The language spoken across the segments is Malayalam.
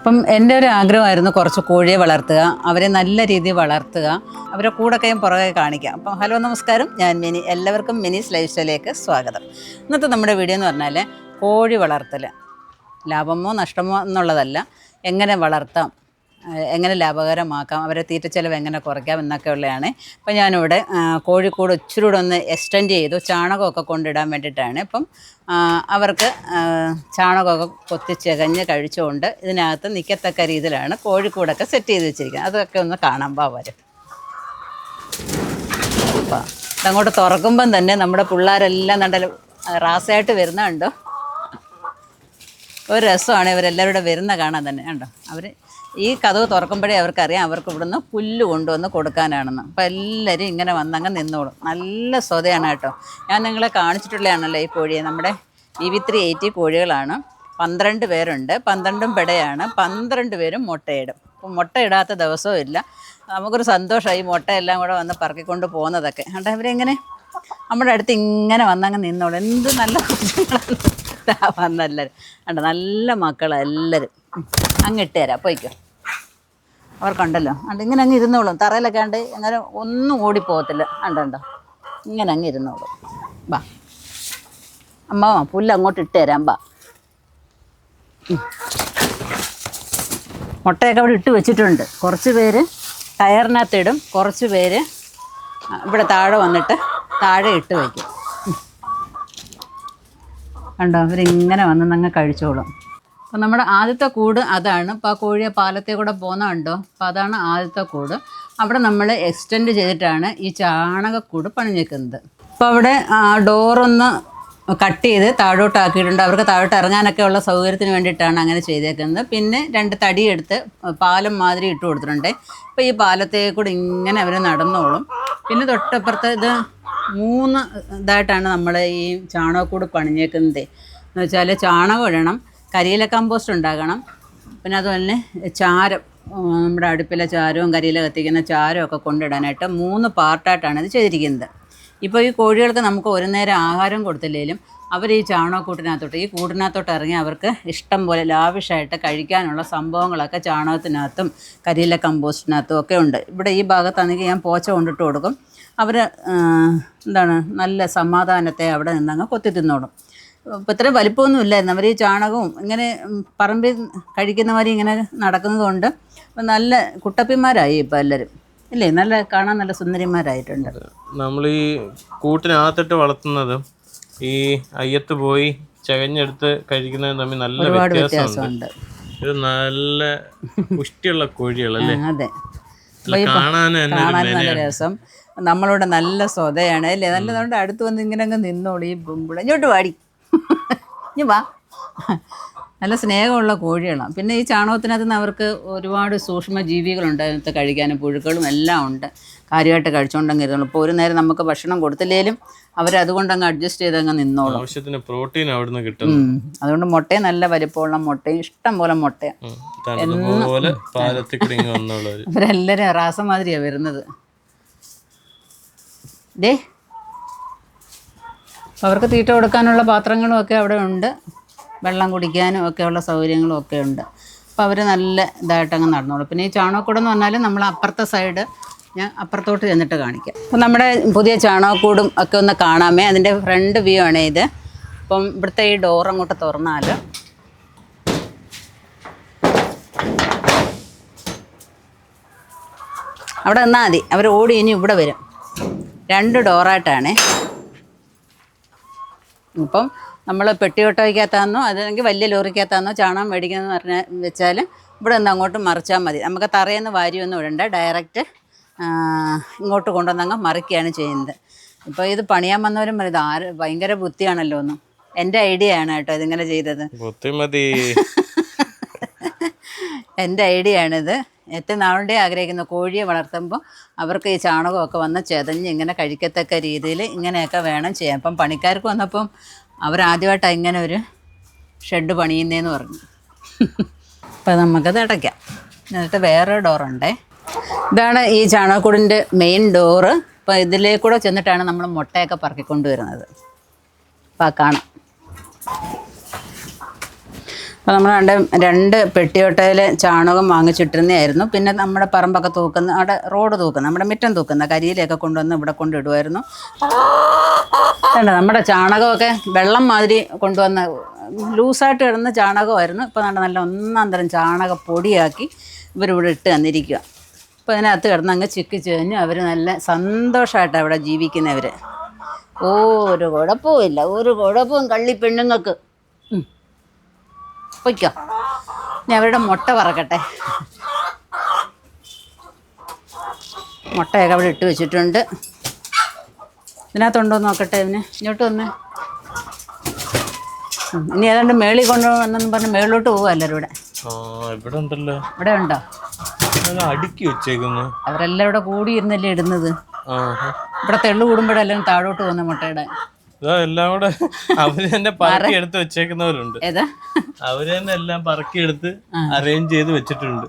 അപ്പം എൻ്റെ ഒരു ആഗ്രഹമായിരുന്നു കുറച്ച് കോഴിയെ വളർത്തുക, അവരെ നല്ല രീതിയിൽ വളർത്തുക, അവരെ കൂടൊക്കെയും പുറകെ കാണിക്കാം. അപ്പം ഹലോ നമസ്കാരം, ഞാൻ മിനി. എല്ലാവർക്കും മിനീസ് ലൈഫ് സ്റ്റൈലിലേക്ക് സ്വാഗതം. ഇന്നത്തെ നമ്മുടെ വീഡിയോ എന്ന് പറഞ്ഞാൽ കോഴി വളർത്തൽ, ലാഭമോ നഷ്ടമോ എന്നുള്ളതല്ല, എങ്ങനെ വളർത്താം, എങ്ങനെ ലാഭകരമാക്കാം, അവരെ തീറ്റച്ചെലവ് എങ്ങനെ കുറയ്ക്കാം എന്നൊക്കെ ഉള്ളതാണ്. അപ്പം ഞാനിവിടെ കോഴിക്കൂട് ഇച്ചിരി കൂടെ ഒന്ന് എക്സ്റ്റെൻഡ് ചെയ്തു, ചാണകമൊക്കെ കൊണ്ടിടാൻ വേണ്ടിയിട്ടാണ്. ഇപ്പം അവർക്ക് ചാണകമൊക്കെ കൊത്തിച്ചകഞ്ഞ് കഴിച്ചുകൊണ്ട് ഇതിനകത്ത് നിൽക്കത്തക്ക രീതിയിലാണ് കോഴിക്കൂടൊക്കെ സെറ്റ് ചെയ്ത് വെച്ചിരിക്കുന്നത്. അതൊക്കെ ഒന്ന് കാണാൻ വരും. അപ്പം ഇതങ്ങോട്ട് തുറക്കുമ്പം തന്നെ നമ്മുടെ പിള്ളേരെല്ലാം നല്ല റാസായിട്ട് വരുന്നുണ്ടോ, ഒരു രസമാണ് ഇവരെല്ലാവരും വരുന്ന കാണാൻ തന്നെ. കണ്ടോ, അവർ ഈ കതവ് തുറക്കുമ്പോഴേ അവർക്കറിയാം അവർക്ക് ഇവിടുന്ന് പുല്ല് കൊണ്ടുവന്ന് കൊടുക്കാനാണെന്ന്. അപ്പോൾ എല്ലാവരും ഇങ്ങനെ വന്നങ്ങ് നിന്നോളും. നല്ല സ്വതയാണ് കേട്ടോ. ഞാൻ നിങ്ങളെ കാണിച്ചിട്ടുള്ളതാണല്ലോ ഈ കോഴിയെ. നമ്മുടെ BB380 കോഴികളാണ്. 12 പേരുണ്ട്. 12ഉം പെടയാണ്. 12 പേരും മുട്ടയിടും. അപ്പം മുട്ടയിടാത്ത ദിവസവും ഇല്ല. നമുക്കൊരു സന്തോഷമായി മുട്ടയെല്ലാം കൂടെ വന്ന് പറക്കിക്കൊണ്ട് പോകുന്നതൊക്കെ. കണ്ടോ, ഇവരെങ്ങനെ നമ്മുടെ അടുത്ത് ഇങ്ങനെ വന്നങ്ങ് നിന്നോളും. എന്ത് നല്ല വന്നെല്ലാവരും കണ്ടോ, നല്ല മക്കളാണ് എല്ലാവരും. അങ്ങ് ഇട്ട് തരാം, പോയിക്കോ. അവർക്കുണ്ടല്ലോ അണ്ട് ഇങ്ങനെ അങ്ങ് ഇരുന്നോളും. തറയിലൊക്കെ ഉണ്ട് അങ്ങനെ ഒന്നും ഓടിപ്പോകത്തില്ല. കണ്ടോ, ഇങ്ങനെ അങ്ങ് ഇരുന്നോളും. ബാ അമ്മ, പുല്ല് അങ്ങോട്ട് ഇട്ട് തരാം, ബാ. മുട്ടയൊക്കെ അവിടെ ഇട്ട് വെച്ചിട്ടുണ്ട്. കുറച്ച് പേര് ടയറിനകത്തിടും, കുറച്ച് പേര് ഇവിടെ താഴെ വന്നിട്ട് താഴെ ഇട്ട് വയ്ക്കും. കണ്ടോ, അവരിങ്ങനെ വന്നങ്ങ് കഴിച്ചോളും. അപ്പം നമ്മുടെ ആദ്യത്തെ കൂട് അതാണ്. അപ്പോൾ ആ കോഴിയെ പാലത്തെ കൂടെ പോകുന്നുണ്ടോ, അപ്പോൾ അതാണ് ആദ്യത്തെ കൂട്. അവിടെ നമ്മൾ എക്സ്റ്റെൻഡ് ചെയ്തിട്ടാണ് ഈ ചാണകക്കൂട് പണിഞ്ഞേക്കുന്നത്. അപ്പോൾ അവിടെ ഡോറൊന്ന് കട്ട് ചെയ്ത് താഴോട്ടാക്കിയിട്ടുണ്ട്. അവർക്ക് താഴോട്ട് ഇറങ്ങാനൊക്കെ ഉള്ള സൗകര്യത്തിന് വേണ്ടിയിട്ടാണ് അങ്ങനെ ചെയ്തേക്കുന്നത്. പിന്നെ 2 തടിയെടുത്ത് പാലം മാതിരി ഇട്ട് കൊടുത്തിട്ടുണ്ട്. അപ്പോൾ ഈ പാലത്തെ കൂടെ ഇങ്ങനെ അവർ നടന്നോളും. പിന്നെ തൊട്ടപ്പുറത്ത് ഇത് 3 ഇതായിട്ടാണ് നമ്മൾ ഈ ചാണകക്കൂട് പണിഞ്ഞേക്കുന്നത്. എന്ന് വെച്ചാൽ ചാണകം ഇടണം, കരിയില കമ്പോസ്റ്റ് ഉണ്ടാകണം, പിന്നെ അതുപോലെ ചാരം, നമ്മുടെ അടുപ്പിലെ ചാരവും കരിയില കത്തിക്കുന്ന ചാരമൊക്കെ കൊണ്ടിടാനായിട്ട് 3 പാർട്ടായിട്ടാണ് ഇത് ചെയ്തിരിക്കുന്നത്. ഇപ്പോൾ ഈ കോഴികൾക്ക് നമുക്ക് ഒരു നേരം ആഹാരം കൊടുത്തില്ലെങ്കിലും അവർ ഈ ചാണകക്കൂട്ടിനകത്തോട്ട്, ഈ കൂട്ടിനകത്തോട്ട് ഇറങ്ങി അവർക്ക് ഇഷ്ടം പോലെ ലാവിഷായിട്ട് കഴിക്കാനുള്ള സംഭവങ്ങളൊക്കെ ചാണകത്തിനകത്തും കരിയില കമ്പോസ്റ്റിനകത്തും ഒക്കെ ഉണ്ട്. ഇവിടെ ഈ ഭാഗത്താണെങ്കിൽ ഞാൻ പോച്ച കൊണ്ടിട്ട് കൊടുക്കും. അവർ എന്താണ് നല്ല സമാധാനത്തെ അവിടെ നിന്നങ്ങ് കൊത്തി തിന്നോളും. ഇപ്പം ഇത്രയും വലിപ്പമൊന്നും ഇല്ലായിരുന്നു. അവർ ഈ ചാണകവും ഇങ്ങനെ പറമ്പിൽ കഴിക്കുന്നവരെ ഇങ്ങനെ നടക്കുന്നത് കൊണ്ട് നല്ല കുട്ടപ്പിമാരായി ഇപ്പം എല്ലാവരും, ഇല്ലേ? നല്ല കാണാൻ നല്ല സുന്ദരിമാരായിട്ടുണ്ട്. നമ്മൾ ഈ കൂട്ടിനകത്തിട്ട് വളർത്തുന്നതും ഈ അയ്യത്ത് പോയി ചകഞ്ഞെടുത്ത് കഴിക്കുന്നതും തമ്മിൽ നല്ല ഒരുപാട് വ്യത്യാസമുണ്ട്. ഇത് നല്ല പുഷ്ടിയുള്ള കോഴികളല്ലേ? അതെ, കാണാൻ നല്ല രസം. നമ്മളോട് നല്ല സ്വതയാണ് അല്ലേ? നല്ല നമ്മുടെ അടുത്ത് വന്ന് ഇങ്ങനെ അങ്ങ് നിന്നോളൂ. ഈ ബുമ്പിള ഇങ്ങോട്ട് വാടി, ഇനി വാ. നല്ല സ്നേഹമുള്ള കോഴികളാണ്. പിന്നെ ഈ ചാണകത്തിനകത്ത് നിന്ന് അവർക്ക് ഒരുപാട് സൂക്ഷ്മ ജീവികളുണ്ട്, അതിനകത്ത് കഴിക്കാനും പുഴുക്കളും എല്ലാം ഉണ്ട്. കാര്യമായിട്ട് കഴിച്ചുകൊണ്ടങ്ങ് ഇരുന്നുള്ളൂ. ഇപ്പോൾ ഒരു നേരം നമുക്ക് ഭക്ഷണം കൊടുത്തില്ലെങ്കിലും അവരതുകൊണ്ടങ്ങ് അഡ്ജസ്റ്റ് ചെയ്തങ്ങ് നിന്നോളും. ആവശ്യത്തിന് പ്രോട്ടീൻ അവിടുന്ന് കിട്ടും. അതുകൊണ്ട് മുട്ടയും നല്ല വലിപ്പമുള്ള മുട്ടയും ഇഷ്ടം പോലെ മുട്ടയും ഇവരെല്ലാവരും റാസമാതിരിയാണ് വരുന്നത്. ദേ, അവർക്ക് തീറ്റ കൊടുക്കാനുള്ള പാത്രങ്ങളും ഒക്കെ അവിടെ ഉണ്ട്, വെള്ളം കുടിക്കാനും ഒക്കെയുള്ള സൗകര്യങ്ങളും ഒക്കെ ഉണ്ട്. അപ്പോൾ അവർ നല്ല ഇതായിട്ടങ്ങ് നടന്നോളും. പിന്നെ ഈ ചാണകക്കൂടെന്ന് പറഞ്ഞാൽ നമ്മൾ അപ്പുറത്തെ സൈഡ് ഞാൻ അപ്പുറത്തോട്ട് ചെന്നിട്ട് കാണിക്കാം. അപ്പം നമ്മുടെ പുതിയ ചാണകക്കൂടും ഒക്കെ ഒന്ന് കാണാമേ. അതിൻ്റെ ഫ്രണ്ട് വ്യൂ ആണ് ഇത്. അപ്പം ഇവിടുത്തെ ഈ ഡോർ അങ്ങോട്ട് തുറന്നാൽ അവിടെ നിന്നാൽ മതി, അവർ ഓടി ഇനി ഇവിടെ വരും. 2 ഡോറായിട്ടാണേ. ഇപ്പം നമ്മൾ പെട്ടിയോട്ടോയ്ക്കകത്താണെന്നോ അല്ലെങ്കിൽ വലിയ ലോറിക്കകത്താണെന്നോ ചാണകം മേടിക്കുന്നതെന്ന് പറഞ്ഞാൽ വെച്ചാൽ ഇവിടെ നിന്ന് അങ്ങോട്ട് മറിച്ചാൽ മതി. നമുക്ക് തറയിൽ നിന്ന് വാരിയൊന്നും ഇടണ്ട, ഡയറക്റ്റ് ഇങ്ങോട്ട് കൊണ്ടുവന്നങ്ങ് മറിക്കുകയാണ് ചെയ്യുന്നത്. ഇപ്പോൾ ഇത് പണിയാൻ വന്നവരും പറയും ഇത് ഭയങ്കര ബുദ്ധിയാണല്ലോ എന്ന്. എൻ്റെ ഐഡിയ ആണ് കേട്ടോ ഇതിങ്ങനെ ചെയ്തത്. എൻ്റെ ഐഡിയ ആണിത്. ഏറ്റവും നാളുടെ ആഗ്രഹിക്കുന്ന കോഴിയെ വളർത്തുമ്പോൾ അവർക്ക് ഈ ചാണകമൊക്കെ വന്ന് ചെതഞ്ഞ് ഇങ്ങനെ കഴിക്കത്തക്ക രീതിയിൽ ഇങ്ങനെയൊക്കെ വേണം ചെയ്യാൻ. ഇപ്പം പണിക്കാർക്ക് വന്നപ്പം അവരാദ്യമായിട്ടാണ് ഇങ്ങനെ ഒരു ഷെഡ് പണിയുന്നതെന്ന് പറഞ്ഞു. അപ്പം നമുക്കത് അടയ്ക്കാം. എന്നിട്ട് വേറെ ഡോറുണ്ടേ. ഇതാണ് ഈ ചാണകക്കൂടിൻ്റെ മെയിൻ ഡോറ്. അപ്പോൾ ഇതിലേക്കൂടെ ചെന്നിട്ടാണ് നമ്മൾ മുട്ടയൊക്കെ പറക്കിക്കൊണ്ട് വരുന്നത്. അപ്പോൾ കാണാം. അപ്പോൾ നമ്മൾ രണ്ട് പെട്ടിയോട്ടയിൽ ചാണകം വാങ്ങിച്ചിട്ടിരുന്നതായിരുന്നു. പിന്നെ നമ്മുടെ പറമ്പൊക്കെ തൂക്കുന്ന, അവിടെ റോഡ് തൂക്കുന്ന, നമ്മുടെ മുറ്റം തൂക്കുന്ന കരിയിലൊക്കെ കൊണ്ടുവന്ന് ഇവിടെ കൊണ്ടിടുമായിരുന്നു. നമ്മുടെ ചാണകമൊക്കെ വെള്ളം മാതിരി കൊണ്ടുവന്ന് ലൂസായിട്ട് കിടന്ന ചാണകമായിരുന്നു. ഇപ്പോൾ നല്ല ഒന്നാം തരം ചാണകപ്പൊടിയാക്കി ഇവരിവിടെ ഇട്ട് തന്നിരിക്കുക. അപ്പോൾ അതിനകത്ത് കിടന്ന് അങ്ങ് ചിക്കി കഴിഞ്ഞ് അവർ നല്ല സന്തോഷമായിട്ടാണ് അവിടെ ജീവിക്കുന്നവർ. ഒരു കുഴപ്പമില്ല, ഒരു കുഴപ്പവും കള്ളി പെണ്ണുങ്ങൾക്ക്. പൊയ്ക്കോ, ഇനി അവരുടെ മുട്ട പറക്കട്ടെ. മുട്ടയൊക്കെ അവിടെ ഇട്ട് വെച്ചിട്ടുണ്ട്. ഇതിനകത്തുണ്ടോ നോക്കട്ടെ. ഇങ്ങോട്ട് വന്ന് ഇനി ഏതാണ്ട് മേളിൽ കൊണ്ടുവന്നെന്ന് പറഞ്ഞ് മേളിലോട്ട് പോവുക എല്ലാവരും ഇവിടെ. ഇവിടെ ഉണ്ടല്ലോ, ഇവിടെ ഉണ്ടോ? അടുക്കി വെച്ചേക്കുന്നു. അവരെല്ലാം ഇവിടെ കൂടിയിരുന്നല്ലേ ഇടുന്നത്. ഇവിടെ തെള്ളു കൂടുമ്പോഴെല്ലാം താഴോട്ട് പോകുന്ന മുട്ടയുടെ എല്ലാം കൂടെ അവര് തന്നെ പറക്കി എടുത്ത് വെച്ചേക്കുന്നവരുണ്ട്. ഏതാ? അവര് തന്നെ എല്ലാം പറക്കി എടുത്ത് അറേഞ്ച് ചെയ്ത് വെച്ചിട്ടുണ്ട്.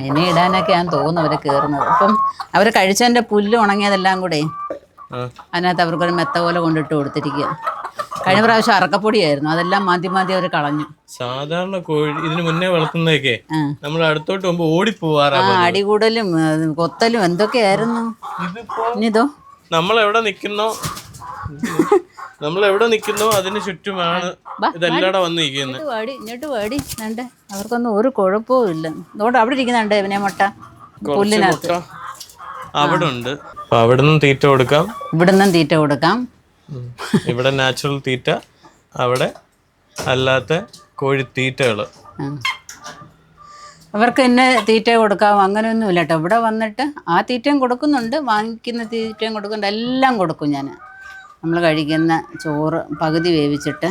ഇനി ഇടാനൊക്കെയാണ് തോന്നുന്നു അവര് കേറുന്നത്. അപ്പം അവര് കഴിച്ചതിന്റെ പുല്ല് ഉണങ്ങിയതെല്ലാം കൂടെ അതിനകത്ത് അവർക്കൊരു മെത്ത പോലെ കൊണ്ടിട്ട് കൊടുത്തിരിക്കുക. കഴിഞ്ഞ പ്രാവശ്യം അറക്കപ്പൊടിയായിരുന്നു, അതെല്ലാം മാറ്റി അവർ കളഞ്ഞു. സാധാരണ കോഴി ഇതിന് മുന്നേ വളർത്തുന്നതൊക്കെ നമ്മൾ അടുത്തോട്ട് പോകുമ്പോ ഓടിപ്പോവാറാ. അടികൂടലും കൊത്തലും എന്തൊക്കെയായിരുന്നു. ഇനിതോ നമ്മളെവിടെ നിക്കുന്നോ അതിന് ചുറ്റുമാണ് ഇതെല്ലാം വന്നിരിക്കുന്നത്. ഇങ്ങോട്ട് വാടി. അവർക്കൊന്നും ഒരു കുഴപ്പവും ഇല്ല. അതുകൊണ്ട് അവിടെ ഇരിക്കുന്നുണ്ട് ഇവനെ മുട്ട പുല്ലിനകത്ത്. അവിടെ ഉണ്ട്. അവിടെ നിന്നും തീറ്റ കൊടുക്കാം, ഇവിടുന്നും തീറ്റ കൊടുക്കാം. ഇവിടെ നാച്ചുറൽ തീറ്റ, അവിടെ അല്ലാത്ത കോഴിത്തീറ്റകള്. അവർക്ക് തന്നെ തീറ്റ കൊടുക്കാം, അങ്ങനെയൊന്നും ഇല്ല കേട്ടോ. ഇവിടെ വന്നിട്ട് ആ തീറ്റയും കൊടുക്കുന്നുണ്ട്, വാങ്ങിക്കുന്ന തീറ്റയും കൊടുക്കുന്നുണ്ട്, എല്ലാം കൊടുക്കും ഞാൻ. നമ്മൾ കഴിക്കുന്ന ചോറ് പകുതി വേവിച്ചിട്ട്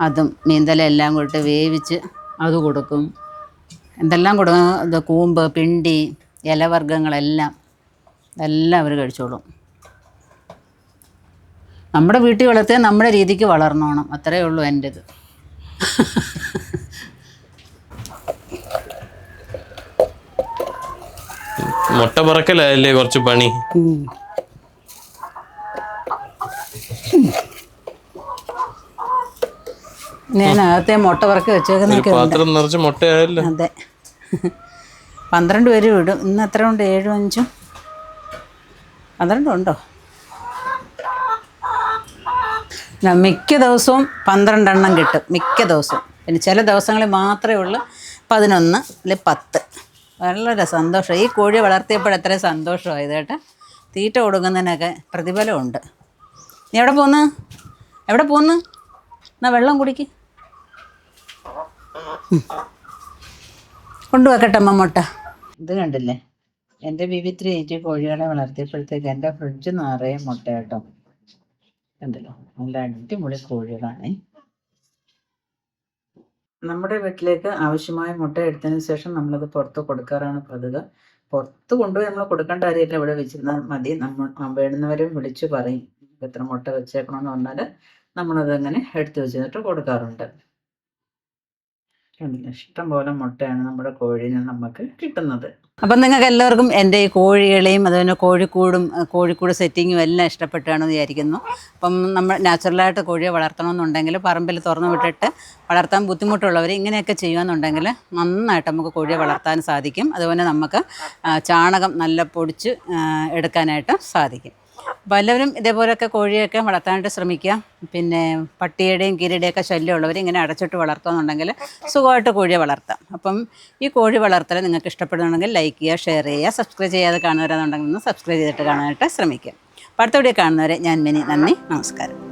അതും മീന്തല എല്ലാം കൂടിയിട്ട് വേവിച്ച് അത് കൊടുക്കും. എന്തെല്ലാം കൊടുക്കും, ഇത് കൂമ്പ്, പിണ്ടി, ഇലവർഗ്ഗങ്ങളെല്ലാം എല്ലാം അവർ കഴിച്ചോളും. നമ്മുടെ വീട്ടിൽ വളർത്തിയാൽ നമ്മുടെ രീതിക്ക് വളർന്നോണം, അത്രയേ ഉള്ളൂ എൻ്റെ ഇത്. മുട്ട പറക്കലല്ലേ കുറച്ച് പണി. ഞാൻ അകത്തെ മുട്ട പറക്കി വെച്ചേക്കുന്നൊക്കെ പാത്രം നിറച്ച് മുട്ടയായല്ലോ. അതെ, 12 പേര് വിടും. ഇന്ന് എത്ര ഉണ്ട്? 7, 5, 12 ഉണ്ടോ? മിക്ക ദിവസവും 12 എണ്ണം കിട്ടും, മിക്ക ദിവസവും. പിന്നെ ചില ദിവസങ്ങളിൽ മാത്രമേ ഉള്ളൂ 11 അല്ലെങ്കിൽ 10. വളരെ സന്തോഷം. ഈ കോഴിയെ വളർത്തിയപ്പോൾ എത്ര സന്തോഷമായത് കേട്ടോ. തീറ്റ കൊടുക്കുന്നതിനൊക്കെ പ്രതിഫലമുണ്ട്. നീ എവിടെ പോന്ന്? എന്നാ വെള്ളം കുടിക്ക്. കൊണ്ടുവെക്കട്ടെ അമ്മ മുട്ട. ഇത് കണ്ടില്ലേ, എൻ്റെ BB3 8 കോഴികളെ വളർത്തിയപ്പോഴത്തേക്ക് എൻ്റെ ഫ്രിഡ്ജ് നിറയെ മുട്ട കേട്ടോ. കണ്ടല്ലോ, നല്ല അടിപൊളി കോഴികളാണ്. നമ്മുടെ വീട്ടിലേക്ക് ആവശ്യമായ മുട്ട എടുത്തതിന് ശേഷം നമ്മളത് പുറത്ത് കൊടുക്കാറാണ് പതിവ്. പുറത്ത് കൊണ്ടുപോയി നമ്മൾ കൊടുക്കേണ്ട കാര്യമില്ല, ഇവിടെ വെച്ചിരുന്നാൽ മതി. നമ്മൾ വേണ്ടുന്നവരും വിളിച്ചു പറയും എത്ര മുട്ട വെച്ചേക്കണമെന്ന് പറഞ്ഞാൽ നമ്മളത് അങ്ങനെ എടുത്തു വെച്ചിട്ട് കൊടുക്കാറുണ്ട്. ഇഷ്ടം പോലെ മുട്ടയാണ് നമ്മുടെ കോഴീനെ നമുക്ക് കിട്ടുന്നത്. അപ്പം നിങ്ങൾക്ക് എല്ലാവർക്കും എൻ്റെ ഈ കോഴികളെയും അതുപോലെ കോഴിക്കൂട് സെറ്റിങ്ങും എല്ലാം ഇഷ്ടപ്പെട്ടാണെന്ന് വിചാരിക്കുന്നു. അപ്പം നമ്മൾ നാച്ചുറലായിട്ട് കോഴിയെ വളർത്തണമെന്നുണ്ടെങ്കിൽ പറമ്പിൽ തുറന്നു വിട്ടിട്ട് വളർത്താൻ ബുദ്ധിമുട്ടുള്ളവർ ഇങ്ങനെയൊക്കെ ചെയ്യുകയെന്നുണ്ടെങ്കിൽ നന്നായിട്ട് നമുക്ക് കോഴിയെ വളർത്താൻ സാധിക്കും. അതുപോലെ നമുക്ക് ചാണകം നല്ല പൊടിച്ച് എടുക്കാനായിട്ട് സാധിക്കും. അപ്പോൾ എല്ലാവരും ഇതേപോലെയൊക്കെ കോഴിയൊക്കെ വളർത്താനായിട്ട് ശ്രമിക്കുക. പിന്നെ പട്ടിയുടെയും കീരിയുടെയൊക്കെ ശല്യമുള്ളവർ ഇങ്ങനെ അടച്ചിട്ട് വളർത്തുകയെന്നുണ്ടെങ്കിൽ സുഖമായിട്ട് കോഴിയെ വളർത്താം. അപ്പം ഈ കോഴി വളർത്തൽ നിങ്ങൾക്ക് ഇഷ്ടപ്പെടുന്നുണ്ടെങ്കിൽ ലൈക്ക് ചെയ്യുക, ഷെയർ ചെയ്യുക. സബ്സ്ക്രൈബ് ചെയ്യാതെ കാണുന്നവരാണെന്നുണ്ടെങ്കിൽ ഒന്ന് സബ്സ്ക്രൈബ് ചെയ്തിട്ട് കാണാനായിട്ട് ശ്രമിക്കുക. അപ്പോൾ അടുത്ത വീഡിയോ കാണുന്നവരെ ഞാൻ മിനി. നന്ദി, നമസ്കാരം.